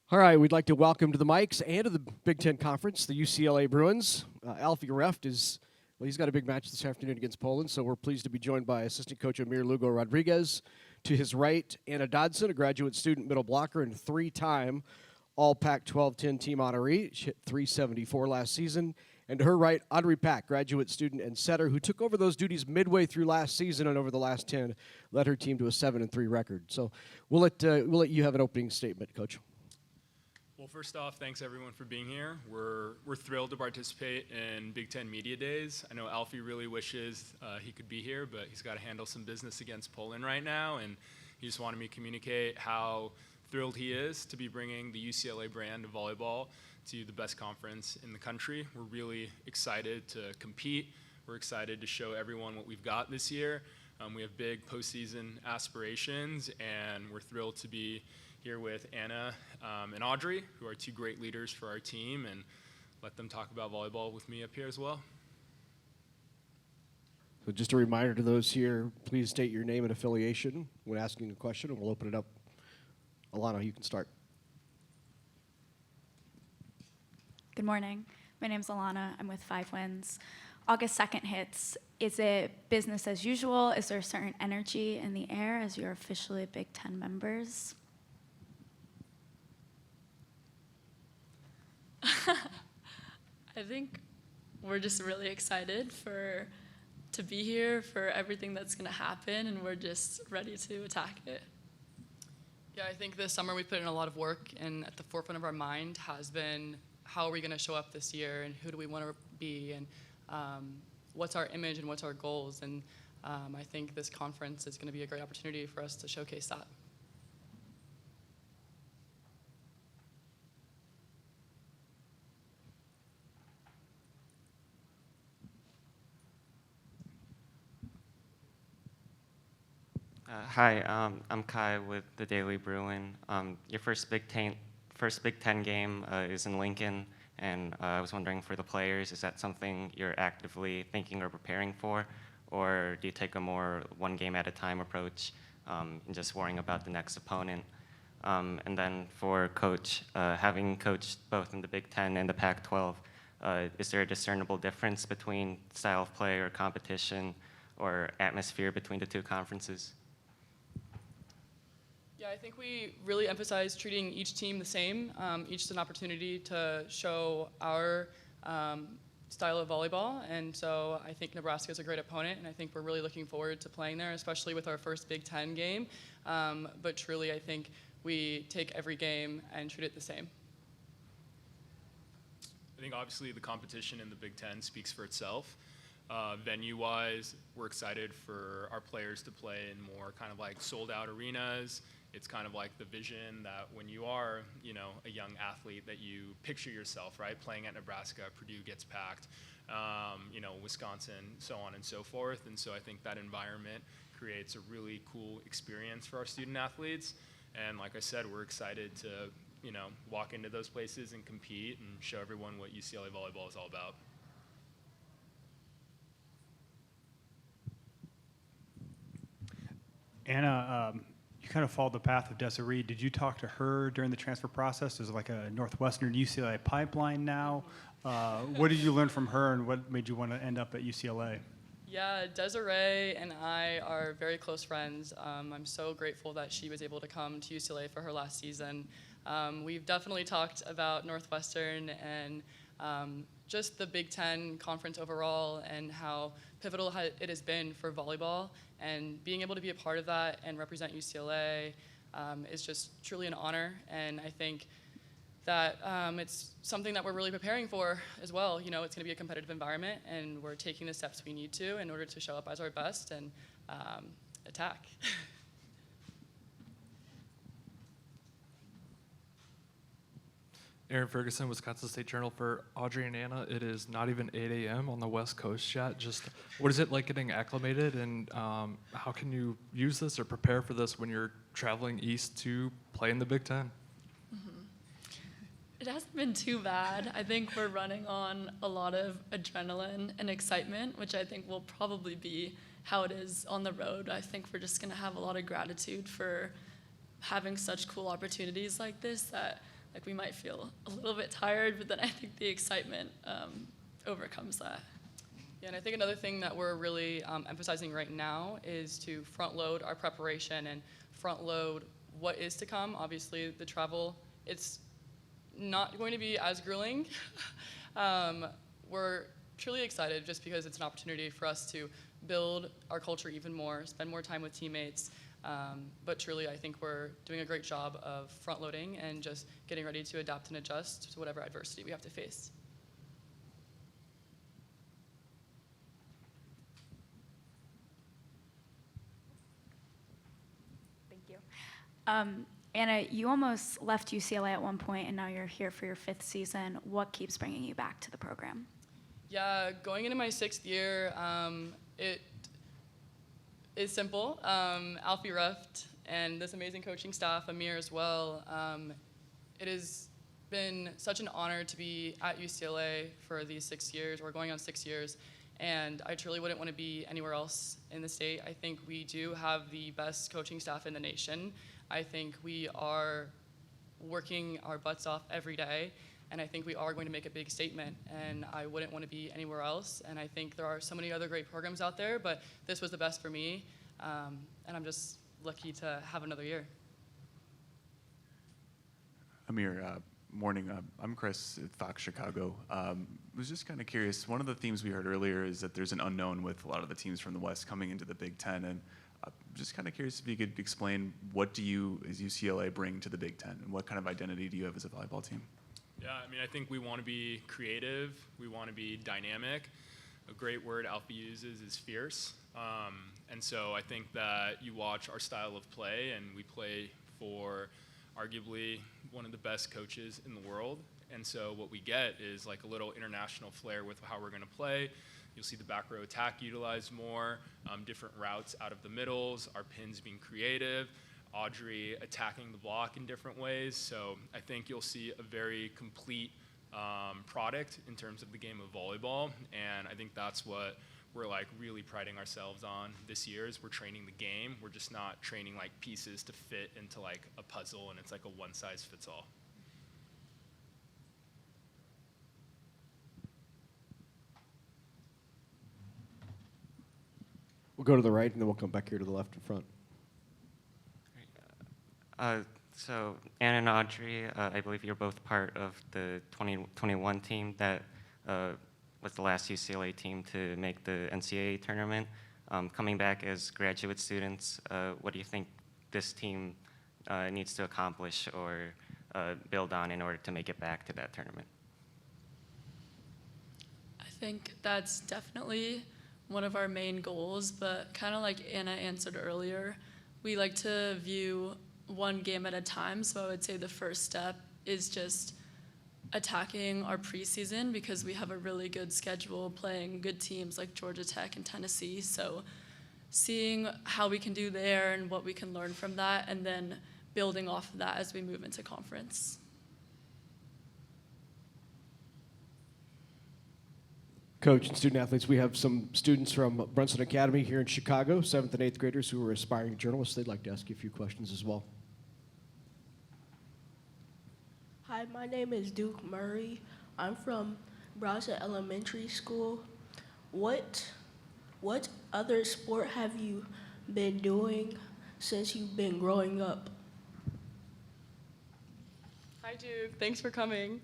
All right, we'd like to welcome to the mics and to the Big Ten Conference the UCLA Bruins. Alfie Reft he's got a big match this afternoon against Poland, so we're pleased to be joined by assistant coach Amir Lugo-Rodriguez. To his right, Anna Dodson, a graduate student middle blocker and three-time All-Pac-12 10 team honoree. She hit .374 last season. And to her right, Audrey Pak, graduate student and setter, who took over those duties midway through last season and over the last 10 led her team to a 7-3 record. So we'll let you have an opening statement, Coach. Well, first off, thanks everyone for being here. We're thrilled to participate in Big Ten Media Days. I know Alfie really wishes he could be here, but he's got to handle some business against Poland right now, and he just wanted me to communicate how thrilled he is to be bringing the UCLA brand of volleyball to the best conference in the country. We're really excited to compete. We're excited to show everyone what we've got this year. We have big postseason aspirations, and we're thrilled to be here with Anna and Audrey, who are two great leaders for our team, and let them talk about volleyball with me up here as well. So just a reminder to those here, please state your name and affiliation when asking a question, and we'll open it up. Alana, you can start. Good morning. My name's Alana. I'm with 5 Wins. August 2nd hits. Is it business as usual? Is there a certain energy in the air as you're officially Big Ten members? I think we're just really excited to be here, for everything that's going to happen, and we're just ready to attack it. Yeah, I think this summer we put in a lot of work, and at the forefront of our mind has been how are we going to show up this year, and who do we want to be, and what's our image and what's our goals. And I think this conference is going to be a great opportunity for us to showcase that. Hi, I'm Kai with the Daily Bruin. Your first Big Ten game is in Lincoln, and I was wondering, for the players, is that something you're actively thinking or preparing for, or do you take a more one game at a time approach and just worrying about the next opponent? And then for Coach, having coached both in the Big Ten and the Pac-12, is there a discernible difference between style of play or competition or atmosphere between the two conferences? Yeah, I think we really emphasize treating each team the same. Each is an opportunity to show our style of volleyball, and so I think Nebraska is a great opponent, and I think we're really looking forward to playing there, especially with our first Big Ten game. But truly, I think we take every game and treat it the same. I think obviously the competition in the Big Ten speaks for itself. Venue-wise, we're excited for our players to play in more kind of like sold-out arenas. It's kind of like the vision that when you are, a young athlete, that you picture yourself, right? Playing at Nebraska, Purdue gets packed, Wisconsin, so on and so forth. And so I think that environment creates a really cool experience for our student athletes. And like I said, we're excited to, walk into those places and compete and show everyone what UCLA volleyball is all about. Anna, you kind of followed the path of Desiree. Did you talk to her during the transfer process? Is it like a Northwestern UCLA pipeline now? What did you learn from her, and what made you want to end up at UCLA? Yeah, Desiree and I are very close friends. I'm so grateful that she was able to come to UCLA for her last season. We've definitely talked about Northwestern and just the Big Ten conference overall and how pivotal it has been for volleyball, and being able to be a part of that and represent UCLA is just truly an honor. And I think that it's something that we're really preparing for as well. It's going to be a competitive environment, and we're taking the steps we need to in order to show up as our best and attack. Aaron Ferguson, Wisconsin State Journal. For Audrey and Anna, it is not even 8 a.m. on the West Coast yet. Just what is it like getting acclimated, and how can you use this or prepare for this when you're traveling east to play in the Big Ten? It hasn't been too bad. I think we're running on a lot of adrenaline and excitement, which I think will probably be how it is on the road. I think we're just going to have a lot of gratitude for having such cool opportunities like this that like we might feel a little bit tired, but then I think the excitement overcomes that. Yeah, and I think another thing that we're really emphasizing right now is to front load our preparation and front load what is to come. Obviously, the travel, it's not going to be as grueling. We're truly excited just because it's an opportunity for us to build our culture even more, spend more time with teammates. But truly, I think we're doing a great job of front loading and just getting ready to adapt and adjust to whatever adversity we have to face. Thank you. Anna, you almost left UCLA at one point, and now you're here for your 5th season. What keeps bringing you back to the program? Yeah, going into my 6th year, it is simple. Alfie Ruft and this amazing coaching staff, Amir as well. It has been such an honor to be at UCLA for these 6 years. We're going on 6 years, and I truly wouldn't want to be anywhere else in the state. I think we do have the best coaching staff in the nation. I think we are working our butts off every day, and I think we are going to make a big statement, and I wouldn't want to be anywhere else. And I think there are so many other great programs out there, but this was the best for me, and I'm just lucky to have another year. Amir, morning. I'm Chris at Fox Chicago. Was just kind of curious. One of the themes we heard earlier is that there's an unknown with a lot of the teams from the West coming into the Big Ten, and just kind of curious if you could explain what do you, as UCLA, bring to the Big Ten, and what kind of identity do you have as a volleyball team? Yeah, I mean, I think we want to be creative. We want to be dynamic. A great word Alfie uses is fierce. And so I think that you watch our style of play, and we play for arguably one of the best coaches in the world. And so what we get is like a little international flair with how we're going to play. You'll see the back row attack utilized more, different routes out of the middles, our pins being creative, Audrey attacking the block in different ways. So I think you'll see a very complete product in terms of the game of volleyball, and I think that's what we're like really priding ourselves on this year is we're training the game. We're just not training like pieces to fit into like a puzzle and it's like a one-size-fits-all. We'll go to the right, and then we'll come back here to the left and front. So Anna and Audrey, I believe you're both part of the 2021 team that was the last UCLA team to make the NCAA tournament. Coming back as graduate students, what do you think this team needs to accomplish or build on in order to make it back to that tournament? I think that's definitely one of our main goals, but kind of like Anna answered earlier, we like to view one game at a time. So I would say the first step is just attacking our preseason because we have a really good schedule playing good teams like Georgia Tech and Tennessee. So seeing how we can do there and what we can learn from that, and then building off of that as we move into conference. Coach and student athletes, we have some students from Brunson Academy here in Chicago, 7th and 8th graders who are aspiring journalists. They'd like to ask you a few questions as well. Hi, my name is Duke Murray. I'm from Brunson Elementary School. What other sport have you been doing since you've been growing up? Hi, Duke. Thanks for coming.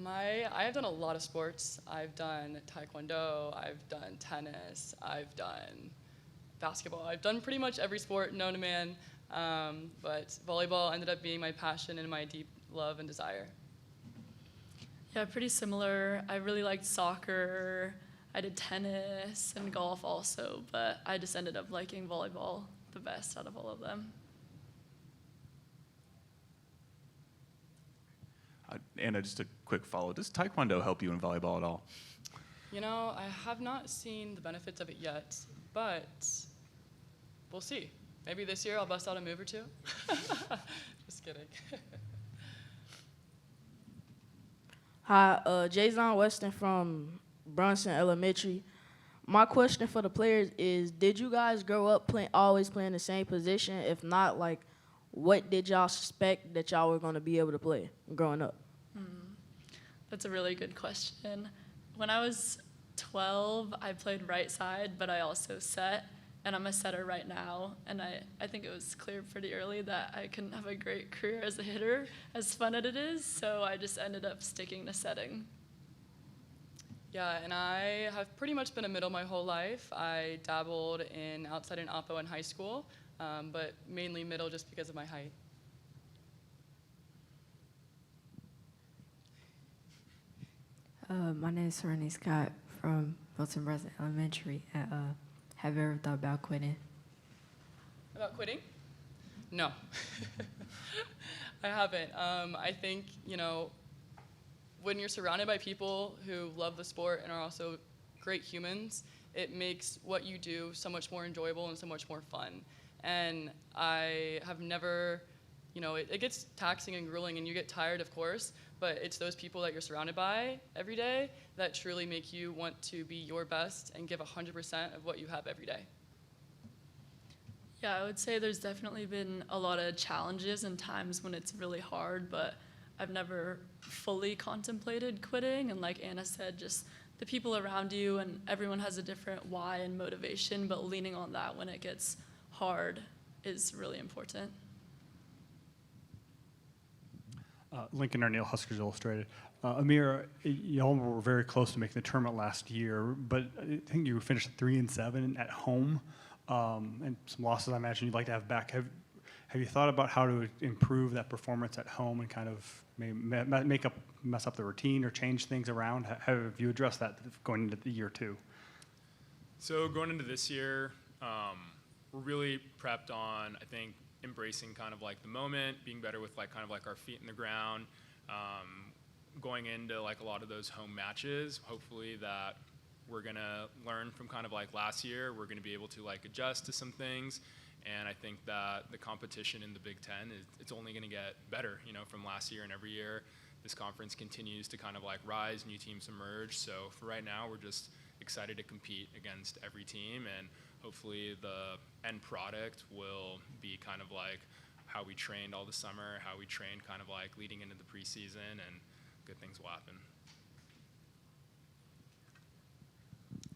I have done a lot of sports. I've done taekwondo, I've done tennis, I've done basketball. I've done pretty much every sport known to man, but volleyball ended up being my passion and my deep love and desire. Yeah, pretty similar. I really liked soccer. I did tennis and golf also, but I just ended up liking volleyball the best out of all of them. Anna, just a quick follow. Does taekwondo help you in volleyball at all? You know, I have not seen the benefits of it yet, but we'll see. Maybe this year I'll bust out a move or two. Just kidding. Hi, Jason Weston from Brunson Elementary. My question for the players is, did you guys grow up always playing the same position? If not, like, what did y'all suspect that y'all were going to be able to play growing up? That's a really good question. When I was 12, I played right side, but I also set, and I'm a setter right now. And I think it was clear pretty early that I couldn't have a great career as a hitter, as fun as it is, so I just ended up sticking to setting. Yeah, and I have pretty much been a middle my whole life. I dabbled in outside and oppo in high school, but mainly middle just because of my height. My name is Serenity Scott from Dodson Elementary. Have you ever thought about quitting? About quitting? No. I haven't. I think, when you're surrounded by people who love the sport and are also great humans, it makes what you do so much more enjoyable and so much more fun. And I have never, it gets taxing and grueling and you get tired, of course, but it's those people that you're surrounded by every day that truly make you want to be your best and give 100% of what you have every day. Yeah, I would say there's definitely been a lot of challenges and times when it's really hard, but I've never fully contemplated quitting. And like Anna said, just the people around you, and everyone has a different why and motivation, but leaning on that when it gets hard is really important. Lincoln Arneal, Huskers Illustrated. Amir, y'all were very close to making the tournament last year, but I think you finished 3-7 at home, and some losses I imagine you'd like to have back. Have you thought about how to improve that performance at home and kind of maybe mess up the routine or change things around? How have you addressed that going into the year 2? So going into this year, we're really prepped on, I think, embracing kind of like the moment, being better with like kind of like our feet in the ground, going into like a lot of those home matches. Hopefully that we're gonna learn from kind of like last year. We're gonna be able to like adjust to some things, and I think that the competition in the Big Ten it's only gonna get better, from last year, and every year this conference continues to kind of like rise, new teams emerge. So for right now, we're just excited to compete against every team, and hopefully the end product will be kind of like how we trained all the summer, how we trained kind of like leading into the preseason, and good things will happen.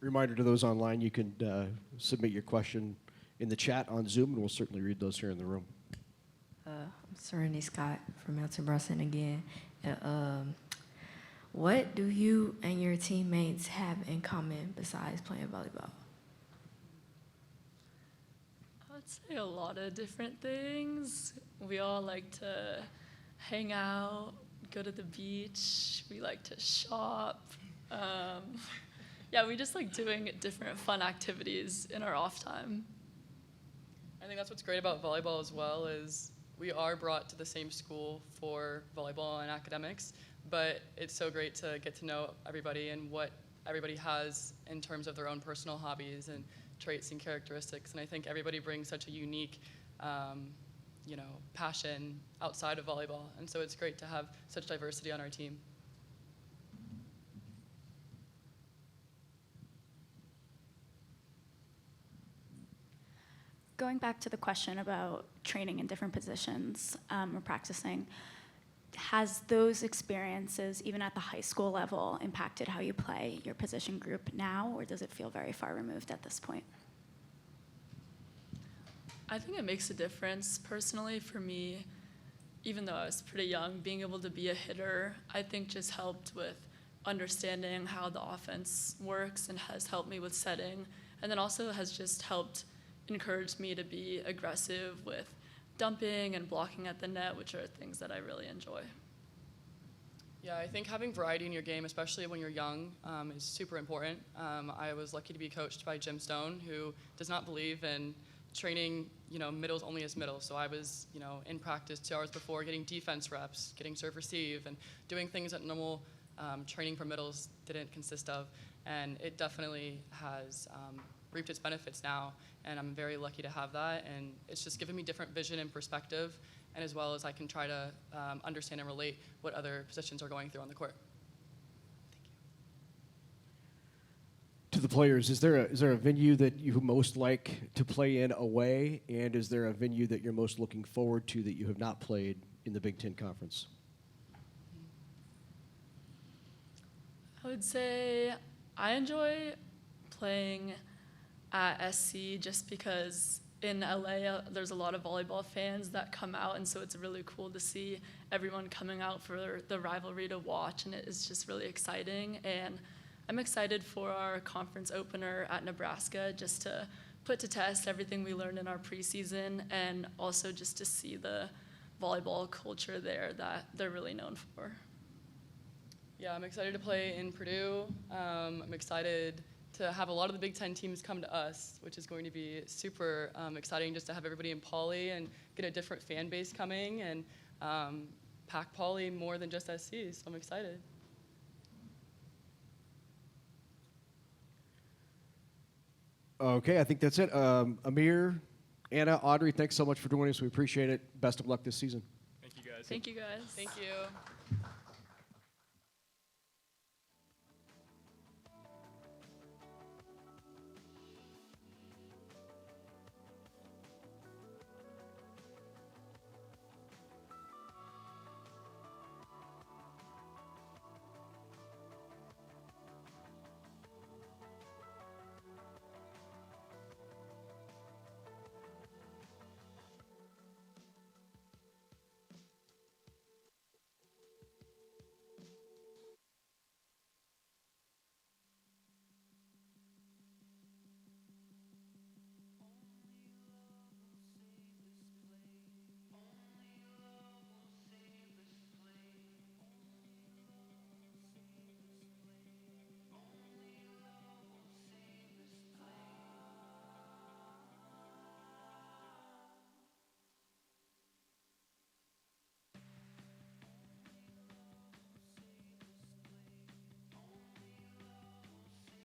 Reminder to those online, you can submit your question in the chat on Zoom, and we'll certainly read those here in the room. I'm Serenity Scott from Milton Brunson again. What do you and your teammates have in common besides playing volleyball? I would say a lot of different things. We all like to hang out, go to the beach. We like to shop. Yeah, we just like doing different fun activities in our off time. I think that's what's great about volleyball as well is we are brought to the same school for volleyball and academics, but it's so great to get to know everybody and what everybody has in terms of their own personal hobbies and traits and characteristics. And I think everybody brings such a unique, passion outside of volleyball. And so it's great to have such diversity on our team. Going back to the question about training in different positions or practicing, has those experiences, even at the high school level, impacted how you play your position group now, or does it feel very far removed at this point? I think it makes a difference. Personally, for me, even though I was pretty young, being able to be a hitter, I think just helped with understanding how the offense works and has helped me with setting, and then also has just helped encourage me to be aggressive with dumping and blocking at the net, which are things that I really enjoy. Yeah, I think having variety in your game, especially when you're young, is super important. I was lucky to be coached by Jim Stone, who does not believe in training, middles only as middles. So I was, in practice 2 hours before, getting defense reps, getting serve receive, and doing things that normal training for middles didn't consist of. And it definitely has reaped its benefits now, and I'm very lucky to have that. And it's just given me different vision and perspective, and as well as I can try to understand and relate what other positions are going through on the court. To the players, is there a venue that you most like to play in away, and is there a venue that you're most looking forward to that you have not played in the Big Ten Conference? I would say I enjoy playing at SC just because in LA there's a lot of volleyball fans that come out, and so it's really cool to see everyone coming out for the rivalry to watch, and it is just really exciting. And I'm excited for our conference opener at Nebraska just to put to test everything we learned in our preseason, and also just to see the volleyball culture there that they're really known for. Yeah, I'm excited to play in Purdue. I'm excited to have a lot of the Big Ten teams come to us, which is going to be super exciting just to have everybody in Poly and get a different fan base coming and pack Poly more than just SC, so I'm excited. Okay, I think that's it. Amir, Anna, Audrey, thanks so much for joining us. We appreciate it. Best of luck this season. Thank you guys. Thank you guys. Thank you.